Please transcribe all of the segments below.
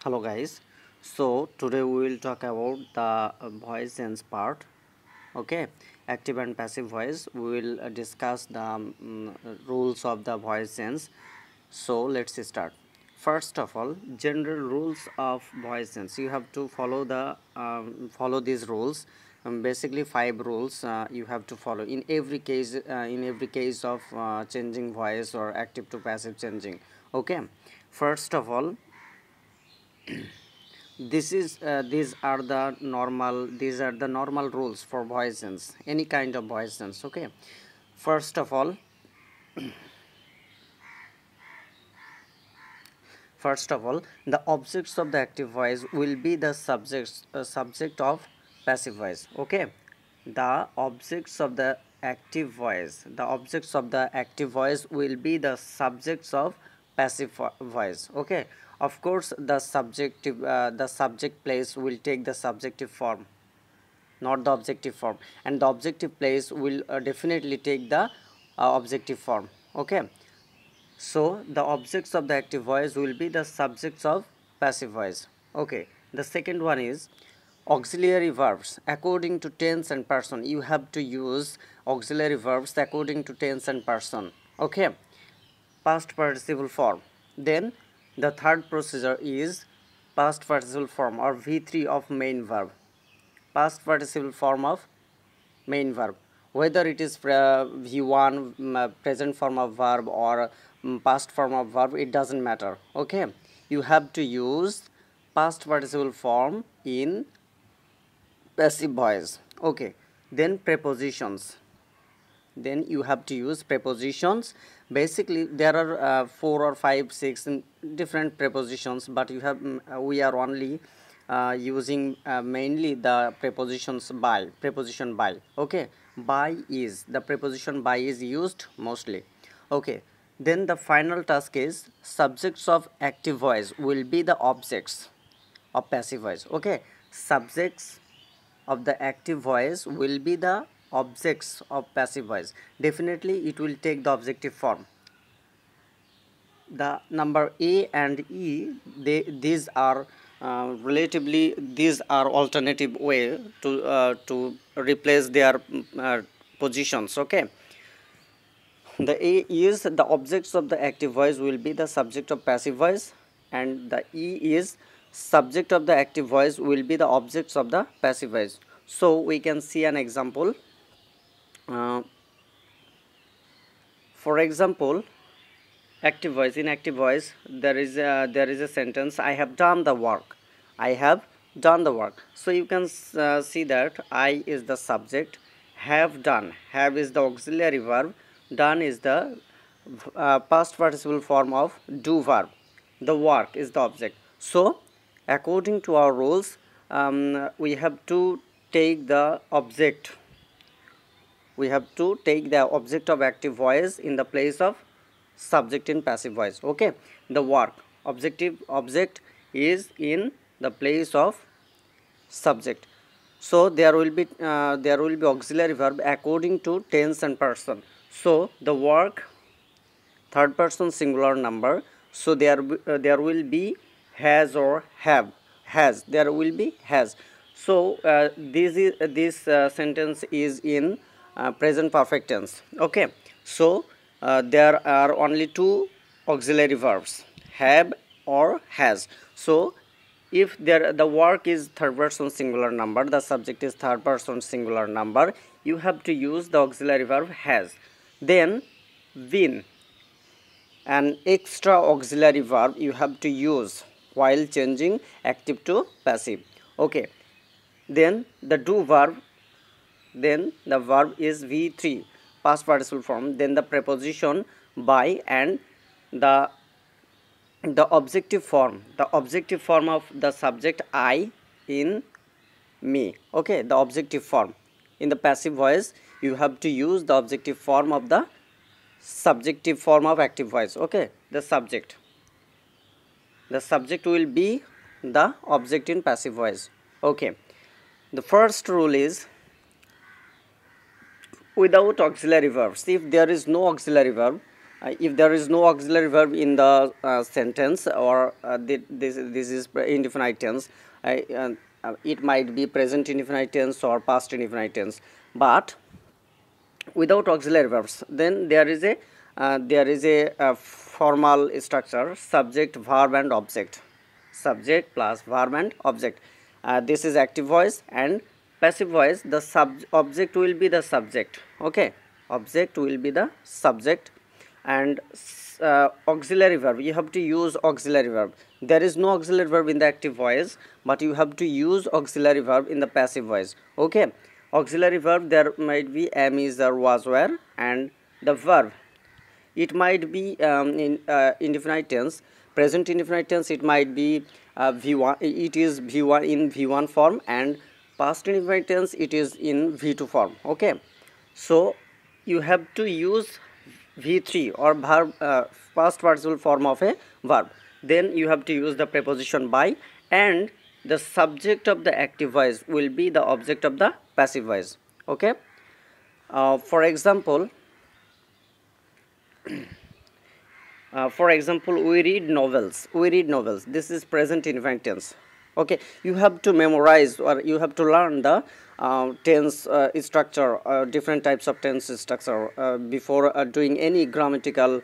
Hello guys, so today we will talk about the voice sense part. Okay, active and passive voice. We will discuss the rules of the voice sense. So let's start. First of all, general rules of voice sense. You have to follow these rules. Basically, five rules you have to follow in every case. In every case of changing voice or active to passive changing. Okay, first of all, these are the normal rules for voice sense, any kind of voice sense. Okay, first of all the objects of the active voice will be the subject of passive voice. Okay, the objects of the active voice will be the subjects of passive voice. Okay, of course the subject place will take the subjective form, not the objective form, and the objective place will definitely take the objective form. Okay, so the objects of the active voice will be the subjects of passive voice. Okay, the second one is auxiliary verbs according to tense and person. You have to use auxiliary verbs according to tense and person. Okay, past participle form. Then the third procedure is past participle form or V3 of main verb. Past participle form of main verb, whether it is V1 present form of verb or past form of verb, it doesn't matter. Okay, you have to use past participle form in passive voice. Okay, then prepositions, then you have to use prepositions. Basically there are 4 or 5 6 different prepositions, but we are only using mainly the preposition by. Okay, by is the preposition by is used mostly. Okay, then the final task is subjects of active voice will be the objects of passive voice. Okay, subjects of the active voice will be the objects of passive voice. Definitely it will take the objective form. The number A and E, these are these are alternative way to replace their positions. Okay, the A is the objects of the active voice will be the subject of passive voice, and the E is subject of the active voice will be the objects of the passive voice. So we can see an example. uh, for example, active voice. In active voice there is a sentence, I have done the work. I have done the work. So you can see that I is the subject, have done, have is the auxiliary verb, done is the past participle form of do verb, the work is the object. So according to our rules, we have to take the object, we have to take the object of active voice in the place of subject in passive voice. Okay, the work object is in the place of subject. So there will be auxiliary verb according to tense and person. So the work, third person singular number, so there will be has or have, has, there will be has. So this sentence is in present perfect tense. Okay, so there are only two auxiliary verbs, have or has. So if the work is third person singular number, the subject is third person singular number, you have to use the auxiliary verb has. Then been, an extra auxiliary verb you have to use while changing active to passive. Okay, then the do verb, then the verb is V3 past participle form, then the preposition by, and the objective form of the subject I in me. Okay, the objective form in the passive voice, you have to use the objective form of the subjective form of active voice. Okay, the subject will be the object in passive voice. Okay, the first rule is without auxiliary verbs. If there is no auxiliary verb, if there is no auxiliary verb in the sentence, or this is indefinite tense, it might be present indefinite tense or past indefinite tense. But without auxiliary verbs, then there is a formal structure: subject, verb and object. Subject plus verb and object. This is active voice. And passive voice, the object will be the subject. Okay, object will be the subject. And auxiliary verb, you have to use auxiliary verb. There is no auxiliary verb in the active voice, but you have to use auxiliary verb in the passive voice. Okay, auxiliary verb, there might be am, is, or was, were. And the verb, it might be in indefinite tense, present indefinite tense, it might be v1, it is v1 in v1 form, and past indefinite tense it is in v2 form. Okay, so you have to use v3 or verb, past participle form of a verb. Then you have to use the preposition by, and the subject of the active voice will be the object of the passive voice. Okay, for example, we read novels. This is present indefinite tense. Okay, you have to memorize, or you have to learn the tense structure, different types of tense structure before doing any grammatical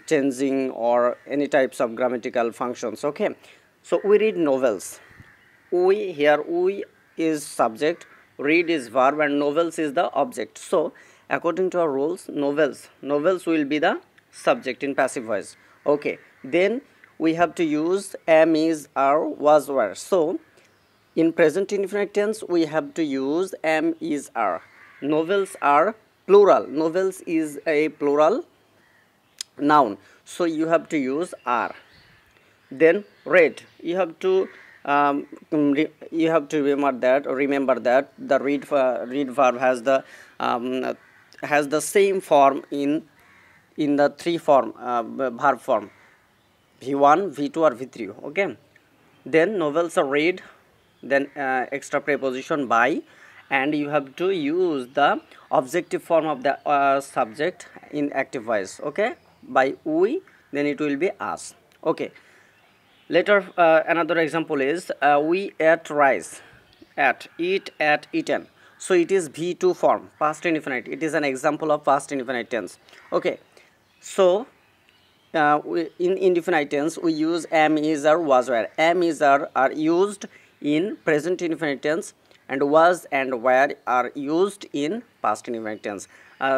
changing or any types of grammatical functions. Okay, so we read novels. We is subject, read is verb, and novels is the object. So according to our rules, novels will be the subject in passive voice. Okay, then we have to use am, is, are, was, were. So in present indefinite tense, we have to use am, is, are. Novels are plural. Novels is a plural noun, so you have to use are. Then read, you have to remember that the read verb has the same form in the three form verb form: v1, v2 or v3. Okay, then novels are read, then extra preposition by, and you have to use the objective form of the subject in active voice. Okay, by we, then it will be us. Okay, later another example is we ate rice. Eat, ate, eaten. So it is v2 form, past indefinite. It is an example of past indefinite tense. Okay, so in indefinite tense we use am, is, or was, were. Am, is, are used in present indefinite tense, and was and were are used in past indefinite tense.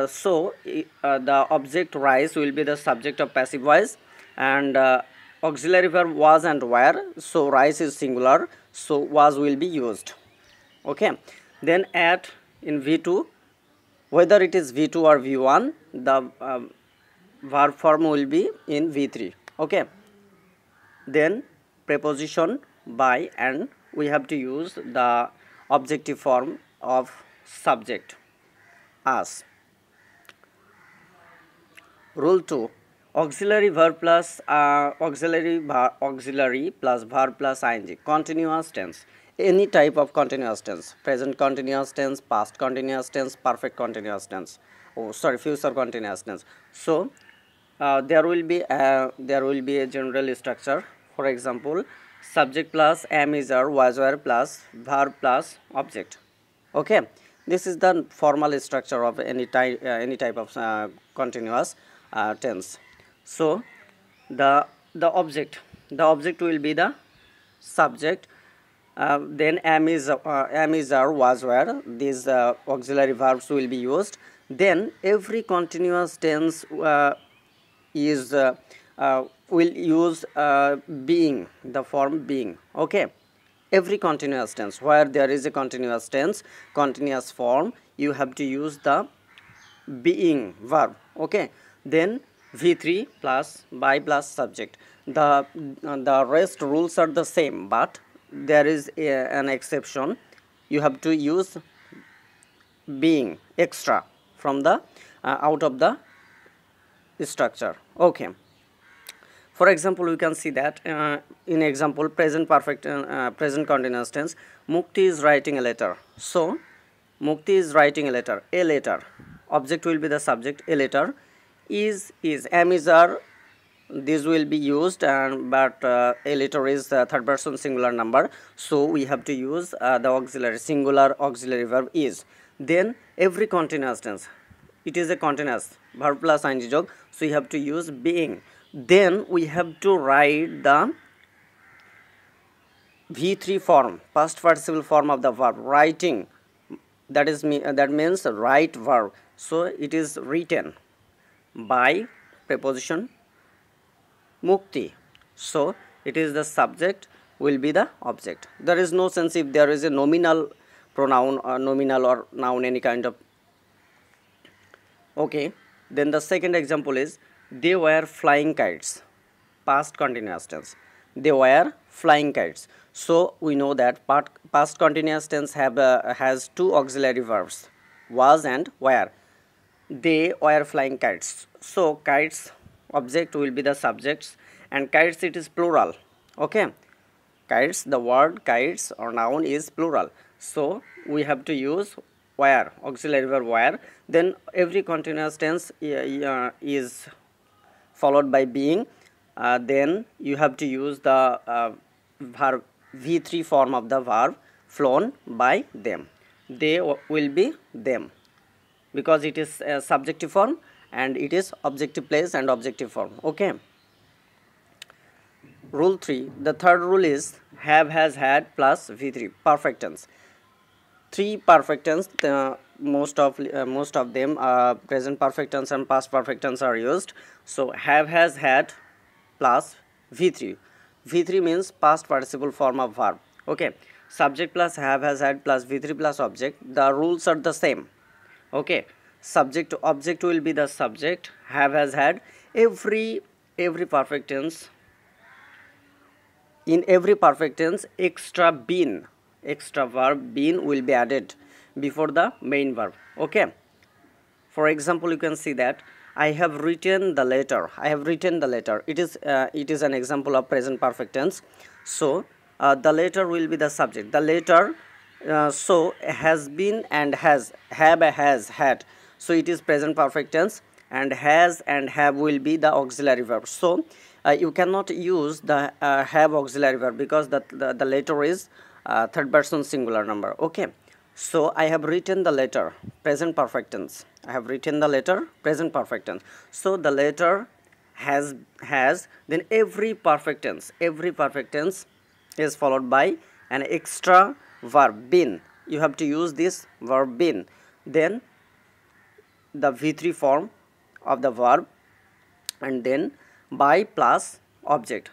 So the object rice will be the subject of passive voice, and auxiliary verb was and were. So rice is singular, so was will be used. Okay, then at in v2, whether it is v2 or v1, the verb form will be in v3. Okay, then preposition by, and we have to use the objective form of subject as. Rule 2: auxiliary verb plus auxiliary plus verb plus ing. Continuous tense, any type of continuous tense: present continuous tense, past continuous tense, perfect continuous tense, future continuous tense. So there will be a general structure. For example, subject plus am, is, are, was, were plus verb plus object. Okay, this is the formal structure of any type of continuous tense. So the object will be the subject. Then am, is, are, was, were. These auxiliary verbs will be used. Then every continuous tense will use being, the form being. Okay, every continuous tense, where there is a continuous tense, continuous form, you have to use the being verb. Okay, then v3 plus by plus subject. The rest rules are the same, but there is an exception. You have to use being extra from the out of the structure. Okay, for example, we can see that in example present continuous tense, Mukti is writing a letter. So Mukti is writing a letter. Object will be the subject, a letter. is am is are, this will be used, and but a letter is third person singular number, so we have to use the auxiliary singular auxiliary verb is. Then every continuous tense, it is a continuous verb plus ing jog, so we have to use being. Then we have to write the V3 form, past participle form of the verb, writing, that is that means write verb. So it is written by preposition mukti, so it is the subject will be the object. There is no sense if there is a nominal pronoun or nominal or noun, any kind of. Okay, then the second example is they were flying kites, past continuous tense, they were flying kites. So we know that past continuous tense has two auxiliary verbs, was and were. They were flying kites, so kites object will be the subjects, and kites it is plural. Okay, kites, the word kites or noun is plural, so we have to use were, auxiliary verb were. Then every continuous tense is followed by being, then you have to use the verb V3 form of the verb flown by them. They will be them, because it is a subjective form and it is objective place and objective form. Okay, rule 3, the third rule is have, has, had plus V3 perfect tense. Three perfect tense, most of them present perfect tense and past perfect tense are used. So have, has, had plus V3. V3 means past participle form of verb. Okay, subject plus have, has, had plus V3 plus object, the rules are the same. Okay, subject to object will be the subject, have, has, had. Every perfect tense, in every perfect tense extra been, extra verb been will be added before the main verb. Okay, for example, you can see that I have written the letter, I have written the letter, it is an example of present perfect tense. So the letter will be the subject, the letter, so has been and has, have, has, had, so it is present perfect tense, and has and have will be the auxiliary verb. So you cannot use the have auxiliary verb, because the letter is third person singular number. Okay, so I have written the letter, present perfect tense, I have written the letter, present perfect tense. So the letter has, then every perfect tense is followed by an extra verb been. You have to use this verb been, then the V3 form of the verb, and then by plus object,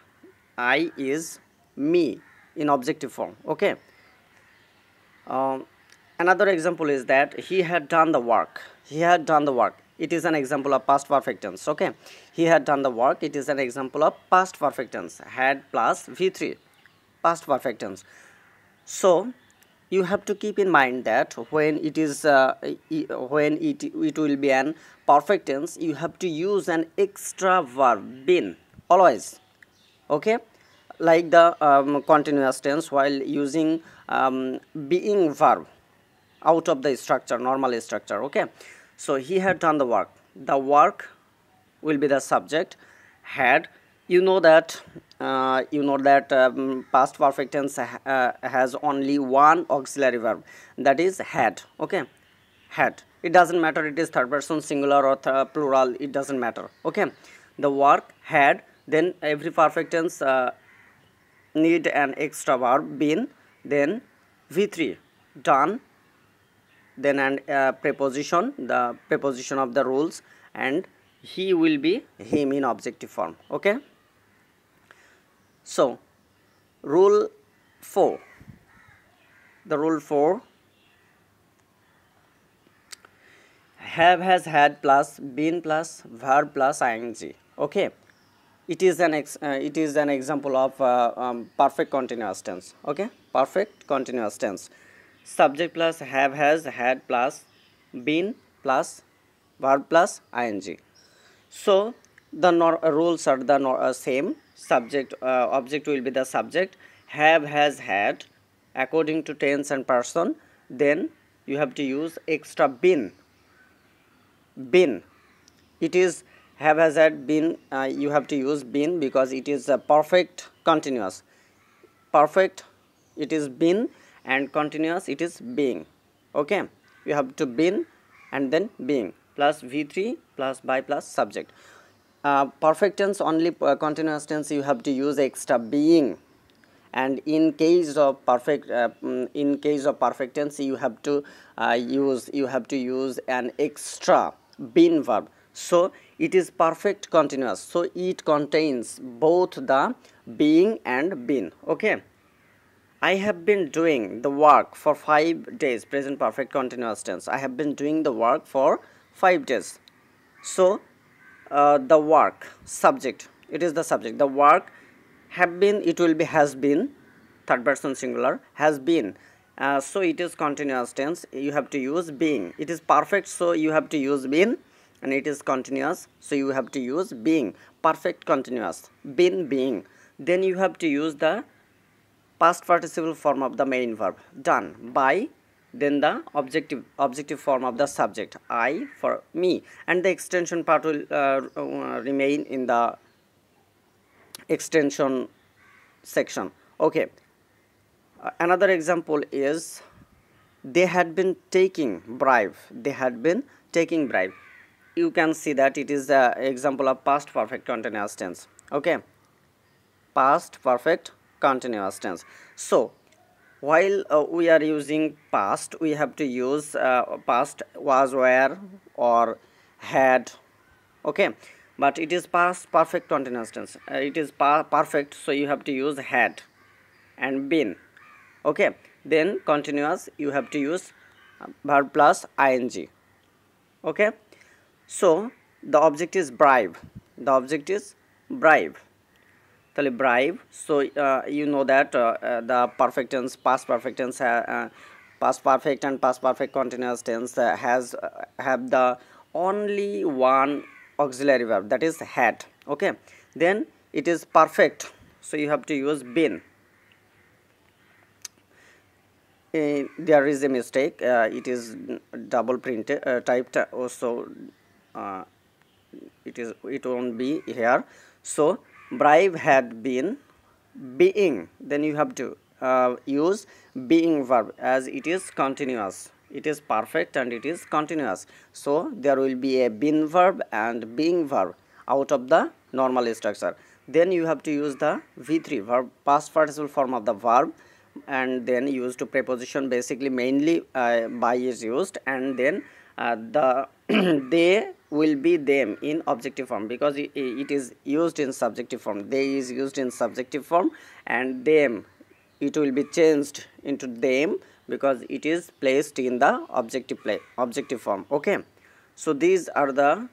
I is me in objective form. Okay, another example is that he had done the work, he had done the work, it is an example of past perfect tense. Okay, he had done the work, it is an example of past perfect tense, had plus V3 past perfect tense. So you have to keep in mind that when it is when it will be an perfect tense, you have to use an extra verb been always. Okay, like the continuous tense, while using being verb out of the structure, normal structure. Okay, so he had done the work will be the subject, had, you know that past perfect tense has only one auxiliary verb, that is had. Okay, had, it doesn't matter it is third person singular or plural, it doesn't matter. Okay, the work had, then every perfect tense need an extra verb been, then V3 done, then an preposition, the preposition of the rules, and he will be him in objective form. Okay, so rule 4, the rule 4, have, has, had plus been plus verb plus ing. Okay, it is an example of perfect continuous tense. Okay, perfect continuous tense, subject plus have, has, had plus been plus verb plus ing. So the rules are the same, subject object will be the subject, have, has, had according to tense and person, then you have to use extra been, it is Have, has, had, been, you have to use been because it is a perfect continuous. Perfect, it is been, and continuous, it is being. Okay, you have to been and then being plus v3 plus by plus subject. Perfect tense only, continuous tense you have to use extra being, and in case of perfect tense you have to use an extra been verb. So it is perfect continuous, so it contains both the being and been. Okay, I have been doing the work for 5 days, present perfect continuous tense. I have been doing the work for 5 days. So the work, subject, it is the subject. The work, have been, it will be has been, third person singular, has been. So it is continuous tense, you have to use being. It is perfect, so you have to use been, and it is continuous, so you have to use being. Perfect continuous, been, being. Then you have to use the past participle form of the main verb, done by, then the objective form of the subject, I for me, and the extension part will remain in the extension section. Okay, another example is they had been taking bribe. They had been taking bribe. You can see that it is the example of past perfect continuous tense. Okay, past perfect continuous tense. So while we are using past, we have to use past, was, were, or had. Okay, but it is past perfect continuous tense. It is perfect, so you have to use had and been. Okay, then continuous, you have to use verb plus ing. Okay, so the object is bribe. The object is bribe. তাহলে bribe, so you know that the perfect tense, past perfect tense, past perfect and past perfect continuous tense have the only one auxiliary verb, that is had. Okay, then it is perfect, so you have to use been. There is a mistake, it is double printed typed also, it won't be here. So bribe had been being, then you have to use being verb, as it is continuous, it is perfect and it is continuous, so there will be a been verb and being verb out of the normal structure. Then you have to use the v3 verb, past participle form of the verb, and then used to preposition, basically mainly by is used, and then the they will be them in objective form, because it is used in subjective form. They is used in subjective form, and them, it will be changed into them because it is placed in the objective form. Okay, so these are the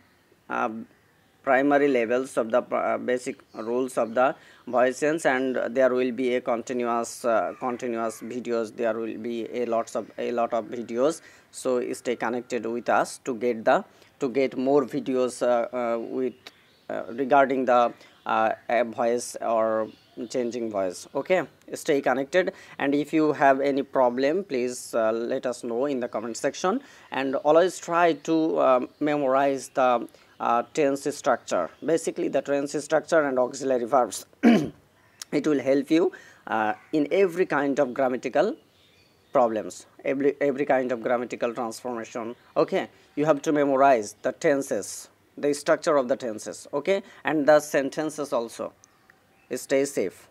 primary levels of the basic rules of the voice sense, and there will be a continuous videos. There will be a lot of videos, so stay connected with us to get more videos with regarding the voice or changing voice. Okay, stay connected, and if you have any problem, please let us know in the comment section, and always try to memorize the tense structure, basically the tense structure and auxiliary verbs. It will help you in every kind of grammatical problems, every kind of grammatical transformation. Okay, you have to memorize the tenses, the structure of the tenses. Okay, and the sentences also. Stay safe.